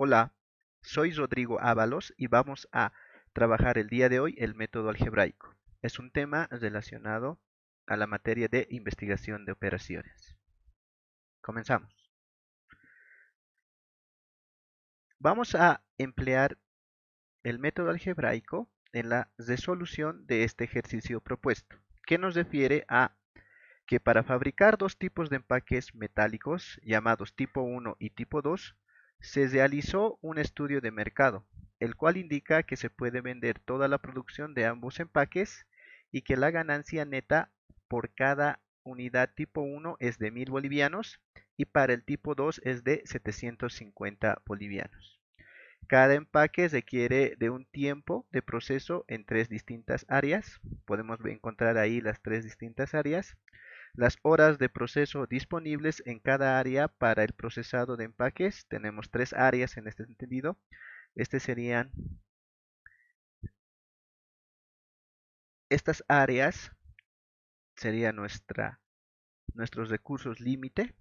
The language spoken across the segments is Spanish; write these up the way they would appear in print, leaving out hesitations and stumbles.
Hola, soy Rodrigo Ábalos y vamos a trabajar el día de hoy el método algebraico. Es un tema relacionado a la materia de investigación de operaciones. Comenzamos. Vamos a emplear el método algebraico en la resolución de este ejercicio propuesto, que nos refiere a que para fabricar dos tipos de empaques metálicos llamados tipo 1 y tipo 2, se realizó un estudio de mercado, el cual indica que se puede vender toda la producción de ambos empaques y que la ganancia neta por cada unidad tipo 1 es de 1000 bolivianos y para el tipo 2 es de 750 bolivianos. Cada empaque requiere de un tiempo de proceso en tres distintas áreas. Podemos encontrar ahí las tres distintas áreas. Las horas de proceso disponibles en cada área para el procesado de empaques. Tenemos tres áreas en este entendido. Estas áreas serían nuestros recursos límite,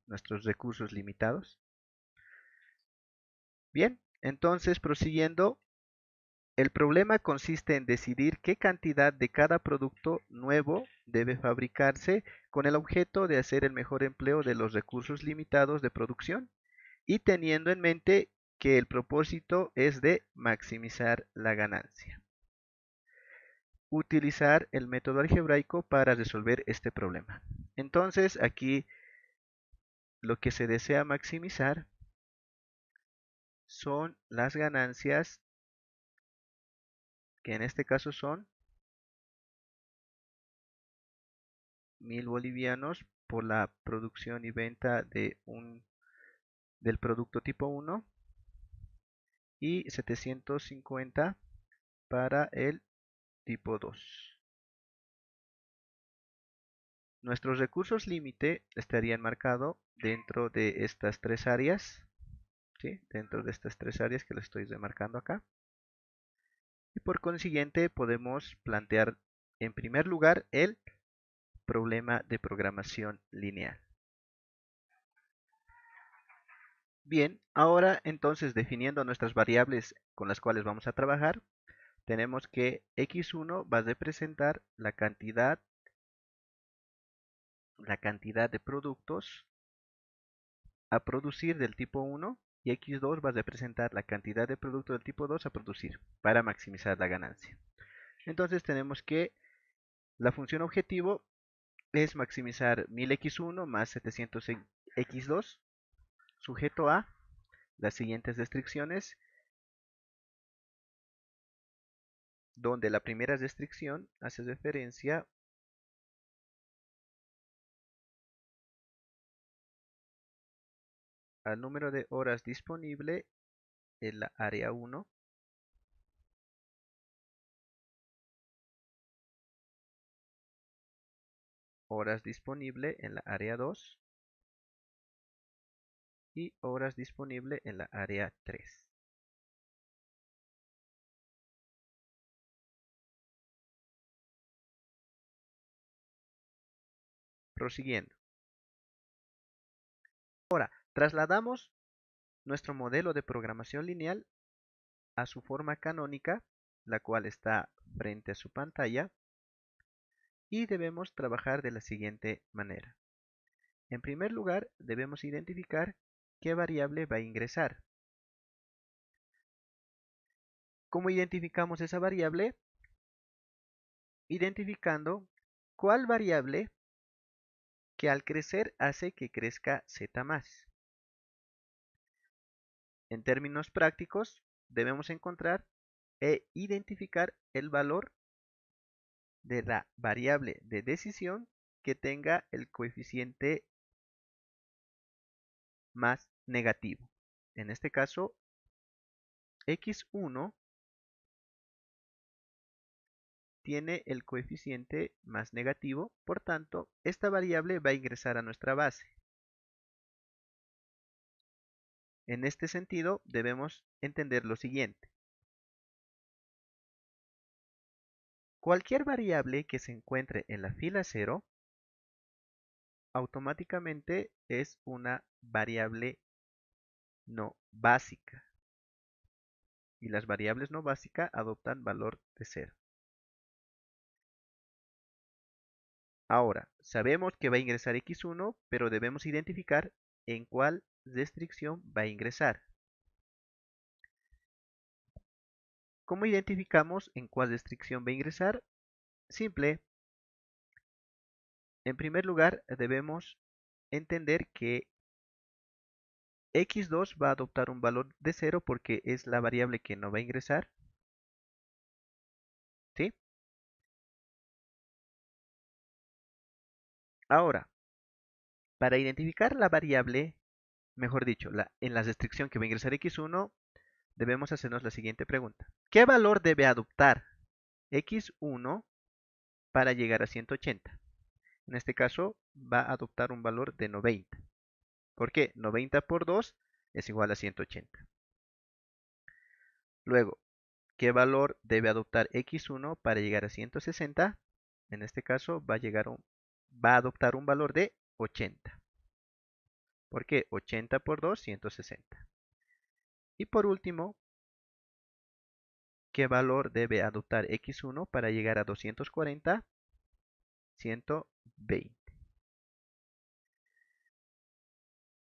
nuestros recursos limitados. Bien, entonces prosiguiendo, el problema consiste en decidir qué cantidad de cada producto nuevo debe fabricarse con el objeto de hacer el mejor empleo de los recursos limitados de producción y teniendo en mente que el propósito es de maximizar la ganancia. Utilizar el método algebraico para resolver este problema. Entonces aquí lo que se desea maximizar son las ganancias, que en este caso son 1000 bolivianos por la producción y venta del producto tipo 1 y 750 para el tipo 2. Nuestros recursos límite estarían marcados dentro de estas tres áreas, ¿sí? Dentro de estas tres áreas que lo estoy remarcando acá. Y por consiguiente podemos plantear en primer lugar el problema de programación lineal. Bien, ahora entonces definiendo nuestras variables con las cuales vamos a trabajar, tenemos que x1 va a representar la cantidad de productos a producir del tipo 1 y x2 va a representar la cantidad de productos del tipo 2 a producir para maximizar la ganancia. Entonces tenemos que la función objetivo es maximizar 1000x1 más 700x2 sujeto a las siguientes restricciones, donde la primera restricción hace referencia al número de horas disponible en la área 1, horas disponible en la área 2 y horas disponible en la área 3. Prosiguiendo. Ahora, trasladamos nuestro modelo de programación lineal a su forma canónica, la cual está frente a su pantalla, y debemos trabajar de la siguiente manera. En primer lugar, debemos identificar qué variable va a ingresar. ¿Cómo identificamos esa variable? Identificando cuál variable que al crecer hace que crezca z más. En términos prácticos, debemos encontrar e identificar el valor de la variable de decisión que tenga el coeficiente más negativo. En este caso, x1 tiene el coeficiente más negativo, por tanto, esta variable va a ingresar a nuestra base. En este sentido, debemos entender lo siguiente. Cualquier variable que se encuentre en la fila 0 automáticamente es una variable no básica. Y las variables no básicas adoptan valor de 0. Ahora, sabemos que va a ingresar x1, pero debemos identificar en cuál restricción va a ingresar. ¿Cómo identificamos en cuál restricción va a ingresar? Simple. En primer lugar, debemos entender que x2 va a adoptar un valor de 0 porque es la variable que no va a ingresar. ¿Sí? Ahora, para identificar la variable, mejor dicho, en la restricción que va a ingresar x1, debemos hacernos la siguiente pregunta. ¿Qué valor debe adoptar x1 para llegar a 180? En este caso va a adoptar un valor de 90. ¿Por qué? 90 por 2 es igual a 180. Luego, ¿qué valor debe adoptar x1 para llegar a 160? En este caso va a adoptar un valor de 80. ¿Por qué? 80 por 2, 160. Y por último, ¿qué valor debe adoptar x1 para llegar a 240? 120.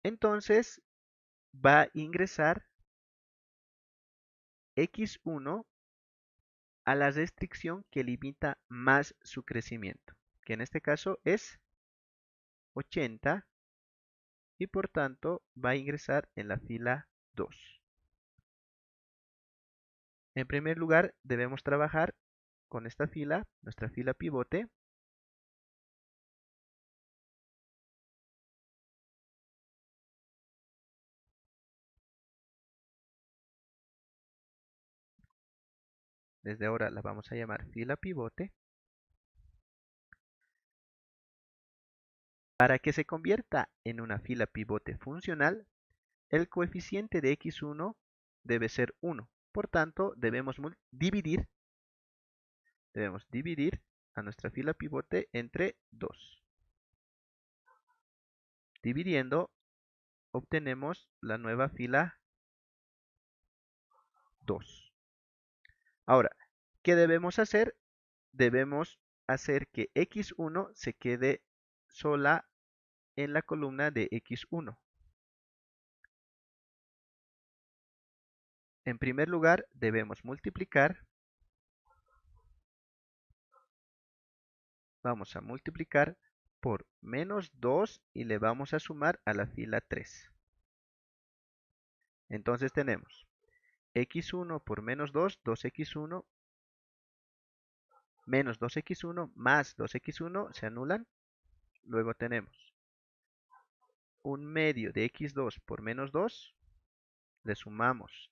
Entonces va a ingresar x1 a la restricción que limita más su crecimiento, que en este caso es 80 y por tanto va a ingresar en la fila 2. En primer lugar debemos trabajar con esta fila, nuestra fila pivote. Desde ahora la vamos a llamar fila pivote. Para que se convierta en una fila pivote funcional, el coeficiente de x1 debe ser 1. Por tanto, debemos dividir a nuestra fila pivote entre 2. Dividiendo, obtenemos la nueva fila 2. Ahora, ¿qué debemos hacer? Debemos hacer que x1 se quede sola en la columna de x1. En primer lugar, debemos multiplicar. Vamos a multiplicar por menos 2 y le vamos a sumar a la fila 3. Entonces tenemos x1 por menos 2, 2x1, menos 2x1 más 2x1 se anulan. Luego tenemos un medio de x2 por menos 2, le sumamos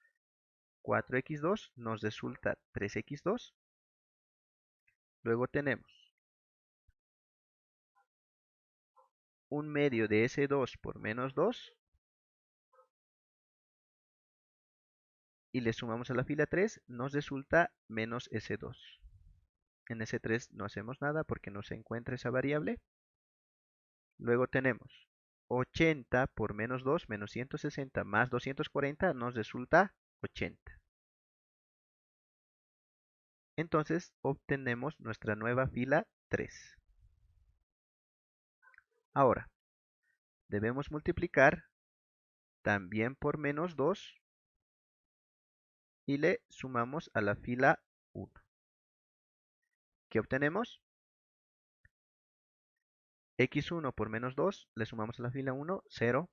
4x2, nos resulta 3x2. Luego tenemos un medio de s2 por menos 2 y le sumamos a la fila 3, nos resulta menos s2. En S3 no hacemos nada porque no se encuentra esa variable. Luego tenemos 80 por menos 2 menos 160 más 240 nos resulta 80. Entonces obtenemos nuestra nueva fila 3. Ahora, debemos multiplicar también por menos 2 y le sumamos a la fila 1. ¿Qué obtenemos? x1 por menos 2 le sumamos a la fila 1, 0.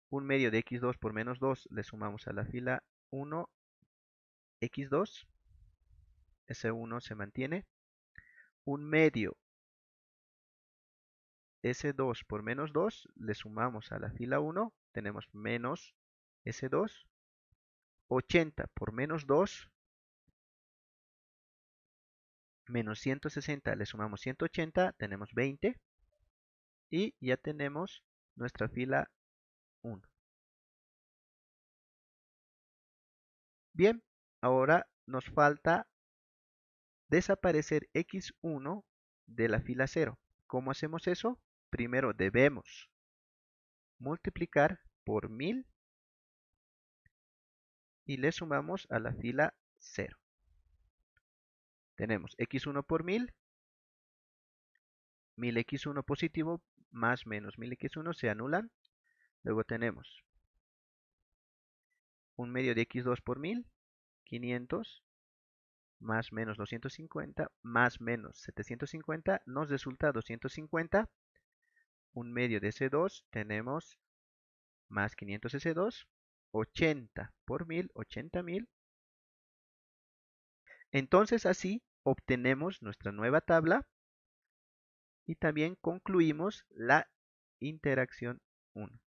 Un medio de x2 por menos 2 le sumamos a la fila 1, x2. Ese 1 se mantiene. Un medio S2 por menos 2 le sumamos a la fila 1, tenemos menos S2. 80 por menos 2 menos 160 le sumamos 180, tenemos 20 y ya tenemos nuestra fila 1. Bien, ahora nos falta desaparecer x1 de la fila 0. ¿Cómo hacemos eso? Primero debemos multiplicar por 1000 y le sumamos a la fila 0. Tenemos x1 por 1000, 1000x1 positivo más menos 1000x1 se anulan. Luego tenemos 1/2 de x2 por 1000, 500, más menos 250, más menos 750, nos resulta 250. 1/2 de S2 tenemos más 500 S2, 80 por 1000, 80.000. Entonces así obtenemos nuestra nueva tabla y también concluimos la interacción 1.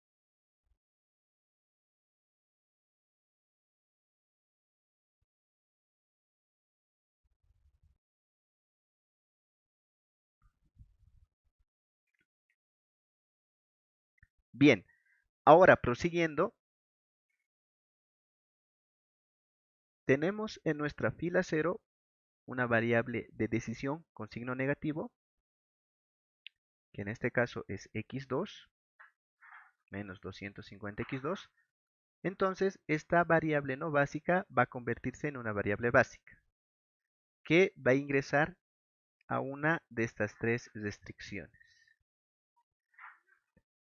Bien, ahora prosiguiendo, tenemos en nuestra fila 0 una variable de decisión con signo negativo, que en este caso es x2 menos 250x2. Entonces, esta variable no básica va a convertirse en una variable básica, que va a ingresar a una de estas tres restricciones.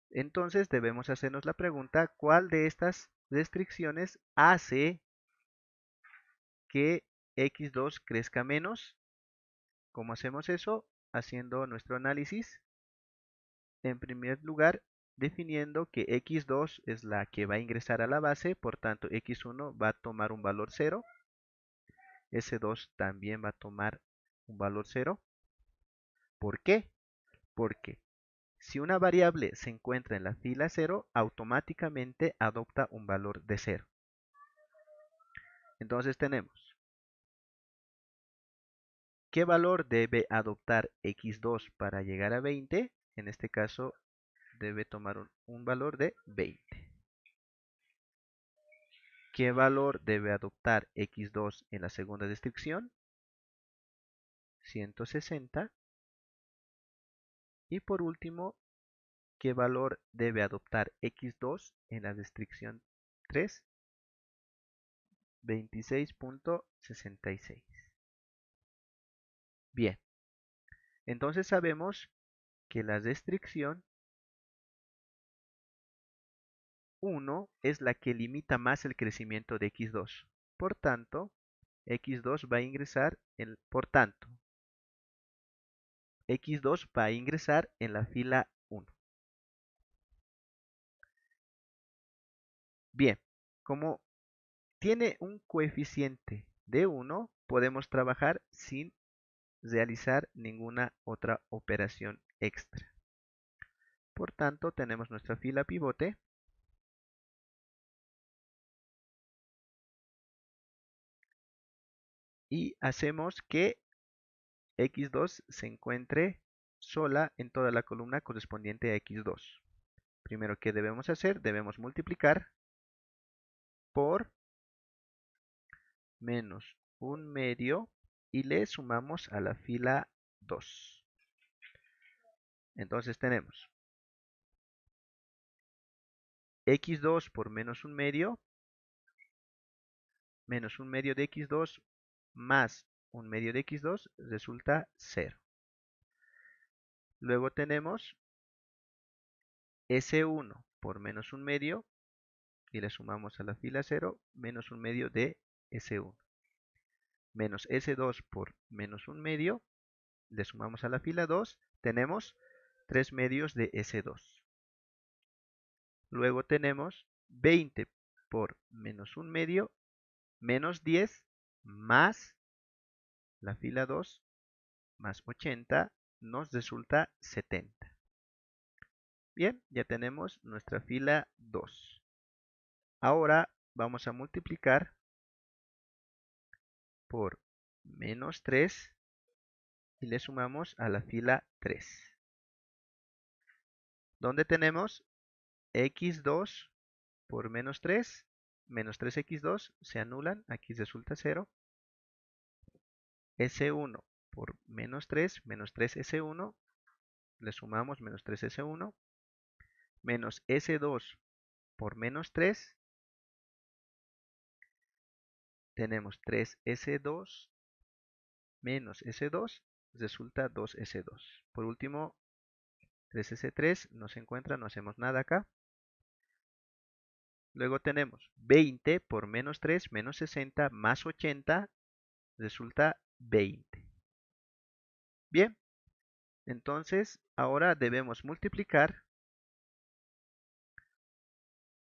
Entonces, debemos hacernos la pregunta, ¿cuál de estas restricciones hace que x2 crezca menos? ¿Cómo hacemos eso? Haciendo nuestro análisis. En primer lugar, definiendo que x2 es la que va a ingresar a la base, por tanto x1 va a tomar un valor 0, s2 también va a tomar un valor 0. ¿Por qué? Porque si una variable se encuentra en la fila 0, automáticamente adopta un valor de 0. Entonces tenemos, ¿qué valor debe adoptar x2 para llegar a 20? En este caso, debe tomar un valor de 20. ¿Qué valor debe adoptar x2 en la segunda restricción? 160. Y por último, ¿qué valor debe adoptar x2 en la restricción 3? 26.66. Bien, entonces sabemos que la restricción 1 es la que limita más el crecimiento de x2. Por tanto, x2 va a ingresar en la fila 1. Bien, como tiene un coeficiente de 1, podemos trabajar sin realizar ninguna otra operación extra. Por tanto, tenemos nuestra fila pivote y hacemos que x2 se encuentre sola en toda la columna correspondiente a x2. Primero, ¿qué debemos hacer? Debemos multiplicar por menos 1/2 y le sumamos a la fila 2. Entonces tenemos x2 por menos 1/2, menos 1/2 de x2 más 1/2 de x2 resulta 0. Luego tenemos S1 por menos 1/2 y le sumamos a la fila 0 menos 1/2 de S1. Menos S2 por menos 1/2, le sumamos a la fila 2, tenemos 3/2 de S2. Luego tenemos 20 por menos 1/2, menos 10 más la fila 2 más 80 nos resulta 70. Bien, ya tenemos nuestra fila 2. Ahora vamos a multiplicar por menos 3 y le sumamos a la fila 3. Donde tenemos x2 por menos 3, menos 3x2 se anulan, aquí resulta 0. S1 por menos 3, menos 3S1, le sumamos menos 3S1, menos S2 por menos 3, tenemos 3S2 menos S2, resulta 2S2. Por último, 3S3 no se encuentra, no hacemos nada acá. Luego tenemos 20 por menos 3, menos 60, más 80, resulta 20. Bien, entonces ahora debemos multiplicar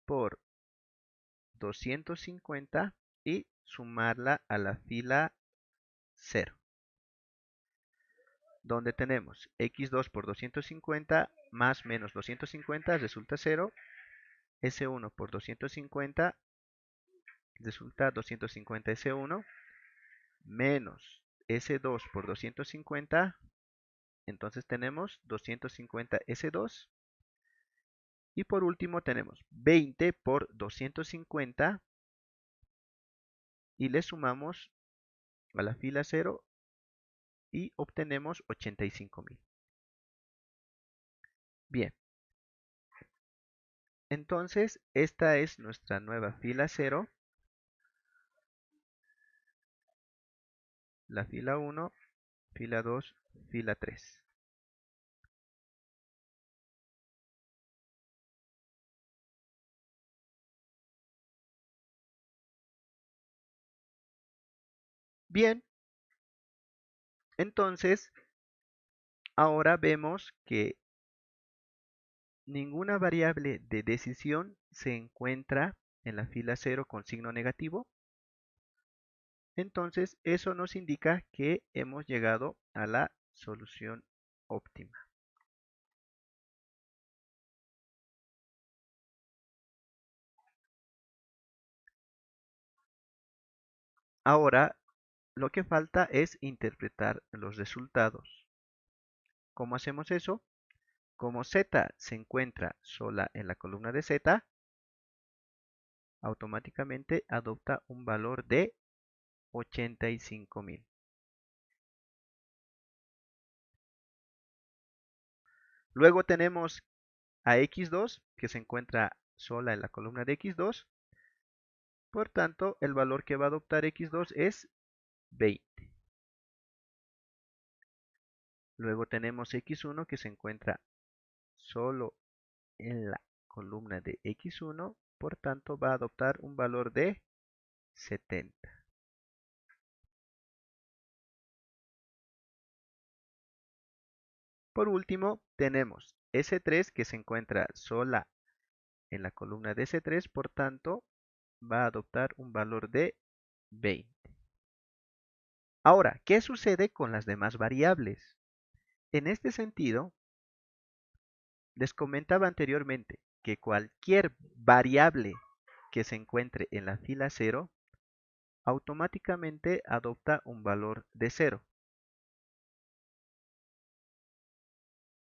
por 250 y sumarla a la fila 0. Donde tenemos x2 por 250 más menos 250 resulta 0. S1 por 250 resulta 250 S1 menos S2 por 250. Entonces tenemos 250 S2. Y por último tenemos 20 por 250 y le sumamos a la fila 0 y obtenemos 85.000. Bien, entonces esta es nuestra nueva fila 0, la fila 1, fila 2, fila 3. Bien, entonces ahora vemos que ninguna variable de decisión se encuentra en la fila 0 con signo negativo. Entonces eso nos indica que hemos llegado a la solución óptima. Ahora lo que falta es interpretar los resultados. ¿Cómo hacemos eso? Como Z se encuentra sola en la columna de Z, automáticamente adopta un valor de 85.000. Luego tenemos a X2 que se encuentra sola en la columna de X2. Por tanto, el valor que va a adoptar X2 es 20. Luego tenemos X1 que se encuentra solo en la columna de X1. Por tanto, va a adoptar un valor de 70. Por último, tenemos S3 que se encuentra sola en la columna de S3, por tanto, va a adoptar un valor de 20. Ahora, ¿qué sucede con las demás variables? En este sentido, les comentaba anteriormente que cualquier variable que se encuentre en la fila 0 automáticamente adopta un valor de 0.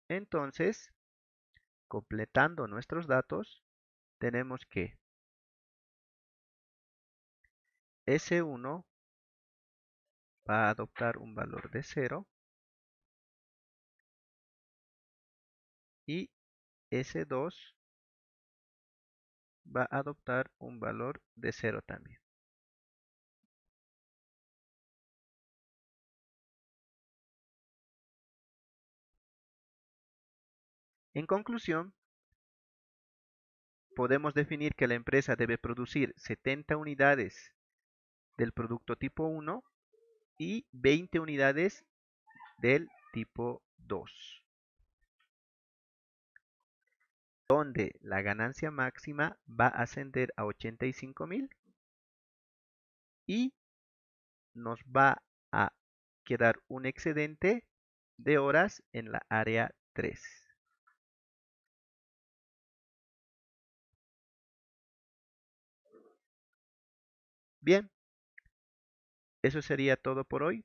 Entonces, completando nuestros datos, tenemos que S1 va a adoptar un valor de 0 y S2 va a adoptar un valor de 0 también. En conclusión, podemos definir que la empresa debe producir 70 unidades del producto tipo 1 y 20 unidades del tipo 2, donde la ganancia máxima va a ascender a 85.000 y nos va a quedar un excedente de horas en la área 3. Bien, eso sería todo por hoy.